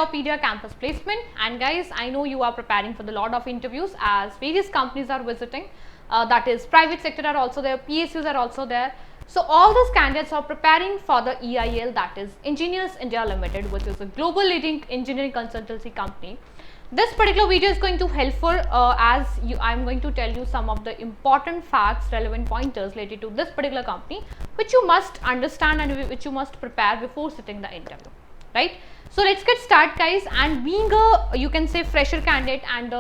Yourpedia campus placement. And guys, I know you are preparing for the lot of interviews as various companies are visiting. That is, private sector are also there, PSUs are also there. So all those candidates are preparing for the EIL, that is Engineers India Limited, which is a global leading engineering consultancy company. This particular video is going to helpful I'm going to tell you some of the important facts, relevant pointers related to this particular company, which you must understand and which you must prepare before sitting the interview, right? So let's get started, guys. And being a, you can say, fresher candidate and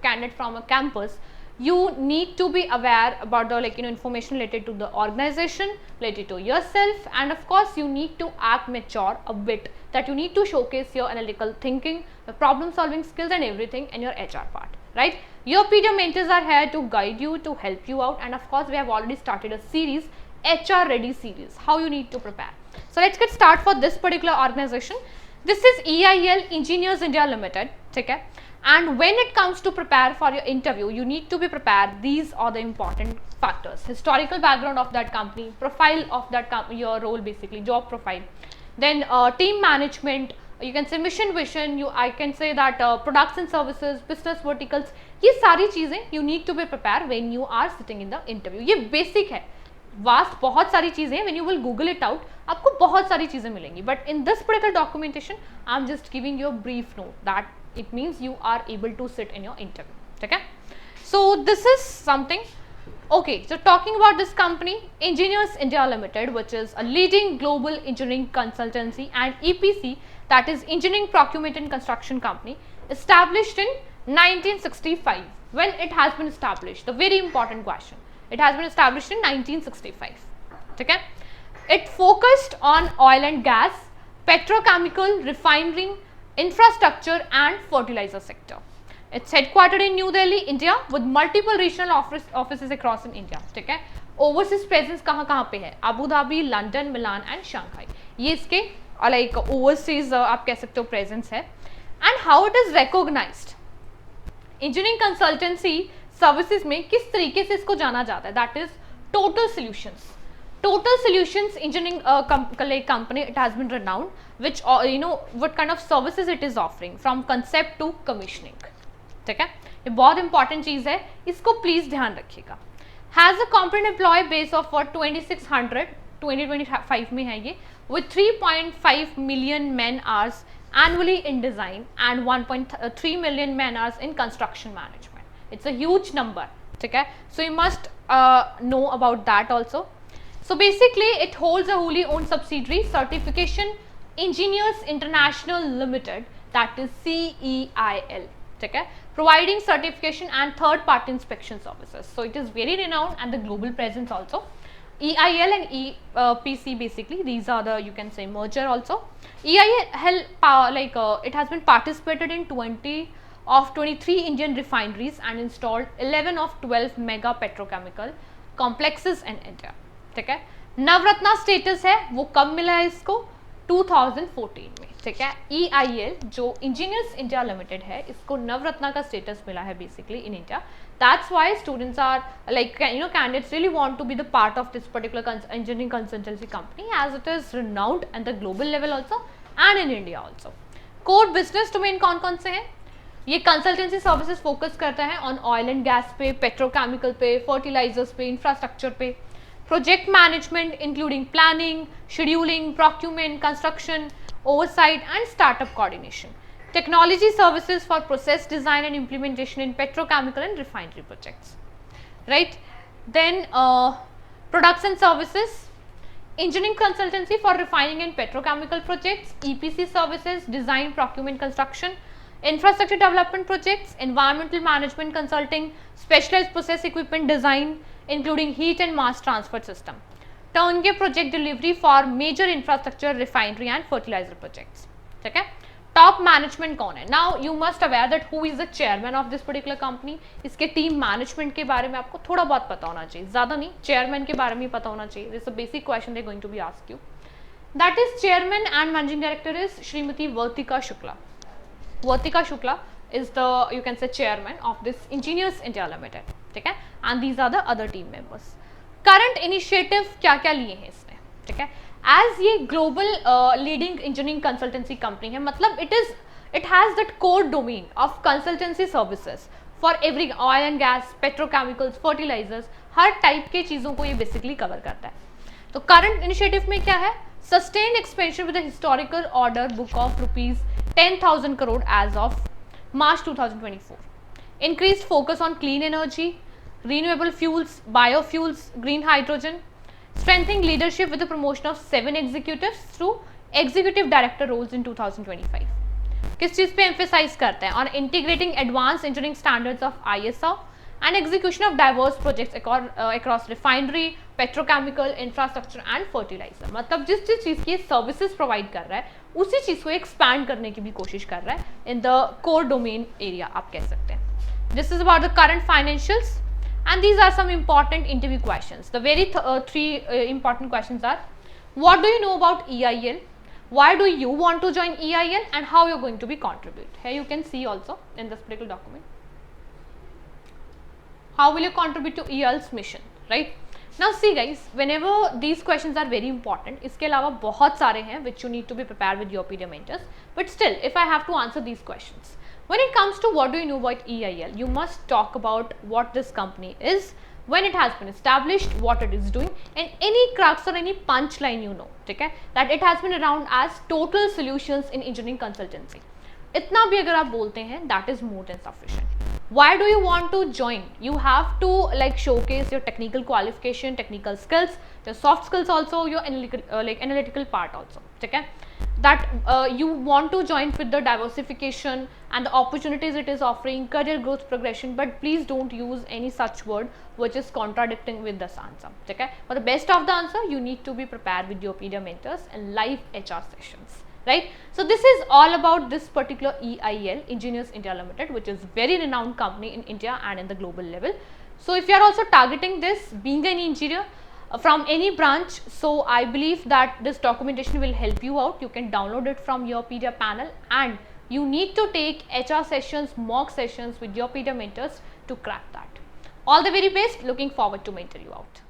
candidate from a campus, you need to be aware about the information related to the organization, related to yourself, and of course you need to act mature a bit, that you need to showcase your analytical thinking, the problem solving skills and everything in your HR part, right? Yourpedia mentors are here to guide you, to help you out, and of course we have already started a series, HR Ready series, how you need to prepare. So let's get started for this particular organization. This is EIL, Engineers India Limited, okay? And when it comes to prepare for your interview, you need to be prepared. These are the important factors: historical background of that company, profile of that your role, basically job profile, then team management, you can say mission vision, I can say that products and services, business verticals, ये सारी चीजें you need to be prepared when you are sitting in the interview. ये basic है, vast बहुत सारी चीजें, when you will google it out आपको बहुत सारी चीजें मिलेंगी, but in this particular documentation I am just giving you a brief note that it means you are able to sit in your interview, okay? So this is something. Okay, so talking about this company, Engineers India Limited, which is a leading global engineering consultancy and EPC, that is engineering procurement and construction company, established in 1965. When it has been established, the very important question, it has been established in 1965, okay? It focused on oil and gas, petrochemical, refinery, infrastructure and fertilizer sector. It's headquartered in New Delhi, India, with multiple regional offices across in India. ठीक है? Overseas presence कहाँ पे है? Abu Dhabi, London, Milan and Shanghai. ये इसके like overseas आप कह सकते हो presence है. And how it is recognized? Engineering consultancy services में किस तरीके से इसको जाना जाता है? That is Total Solutions. Total Solutions engineering company, it has been renowned, which what kind of services it is offering from concept to commissioning. ठीक है, ये बहुत इंपॉर्टेंट चीज है, इसको प्लीज ध्यान रखिएगा. Has a competent employee base of 2600 2025 में है ये, with 3.5 million man hours annually in design and 1.3 million man hours in construction management. It's a huge number. ठीक है, so you must know about that also. So basically it holds a wholly owned subsidiary, Certification Engineers International Limited, that is CEIL, okay? Providing certification and third party inspection services. So it is very renowned and the global presence also. EIL and EPC, basically these are the, you can say, merger also. EIL it has been participated in 20 of 23 Indian refineries and installed 11 of 12 mega petrochemical complexes in India. ठीक है, Navratna status है, वो कब मिला है इसको? 2014 में. ठीक है, EIL जो इंजीनियर्स इंडिया लिमिटेड है, इसको नवरत्ना का स्टेटस मिला है basically in India. That's why students are candidates really want to be the part of this particular engineering consultancy company, as it is renowned at the global level also and in India also. Core business domain कौन कौन से हैं? ये consultancy services focus करता है on oil and gas पे, petrochemical पे, fertilisers पे, इंफ्रास्ट्रक्चर पे. Project management including planning, scheduling, procurement, construction, oversight and startup coordination. Technology services for process design and implementation in petrochemical and refinery projects. Right? Then products and services, engineering consultancy for refining and petrochemical projects, EPC services, design, procurement, construction, infrastructure development projects, environmental management consulting, specialized process equipment design, including heat and mass transfer system, turnkey project delivery for major infrastructure, refinery and fertilizer projects. ठीक है, top management कौन है? Now you must aware that who is the chairman of this particular company. इसके team management के बारे में आपको थोड़ा बहुत पता होना चाहिए, ज्यादा नहीं, चेयरमैन के बारे में पता होना चाहिए. This is a basic question they going to be ask you. That is chairman and managing director is Shrimati Vartika Shukla. Vartika Shukla is the, you can say, chairman of this Engineers India Limited. ठीक है, and these are the other team members. Current initiative क्या क्या लिए हैं इसने? ठीक है, as ये global leading engineering consultancy company है, मतलब it is It has that core domain of consultancy services for every oil and gas, petrochemicals, fertilizers, her type के चीज़ों को ये बेसिकली कवर करता है. तो करंट इनिशिएटिव में क्या है? Sustain expansion with historical order book of ₹10,000 crore as of March 2024. Increased focus on clean energy, renewable fuels, biofuels, green hydrogen. Strengthening leadership with the promotion of 7 executives through executive director roles in 2025. किस चीज़ पे emphasize करते हैं? On integrating advanced engineering standards of ISO and execution of diverse projects across refinery, petrochemical, infrastructure and fertilizer. मतलब जिस चीज़ की services provide कर रहा है उसी चीज़ को एक्सपैंड करने की भी कोशिश कर रहा है in the core domain area, आप कह सकते हैं. This is about the current financials, and these are some important interview questions. The very three important questions are: what do you know about EIL? Why do you want to join EIL, and how you're going to be contribute? Here you can see also in this particular document. How will you contribute to EIL's mission, right? Now see guys, whenever these questions are very important, इसके अलावा बहुत सारे हैं which you need to be prepared with your peer mentors. But still, if I have to answer these questions, when it comes to what do you know about EIL, you must talk about what this company is, when it has been established, what it is doing, and any crux or any punchline you know, ठीक है, that it has been around as total solutions in engineering consultancy. इतना भी अगर आप बोलते हैं, that is more than sufficient. Why do you want to join? You have to like showcase your technical qualification, technical skills, your soft skills also, your analytical part also. Okay? That you want to join with the diversification and the opportunities it is offering, career growth progression, but please don't use any such word which is contradicting with this answer. Okay? For the best of the answer, you need to be prepared with your peer mentors and live HR sessions. Right? So this is all about this particular EIL, Engineers India Limited, which is very renowned company in India and in the global level. So if you are also targeting this, being an engineer from any branch, so I believe that this documentation will help you out. You can download it from your peer panel, and you need to take HR sessions, mock sessions with your peer mentors to crack that. All the very best. Looking forward to mentor you out.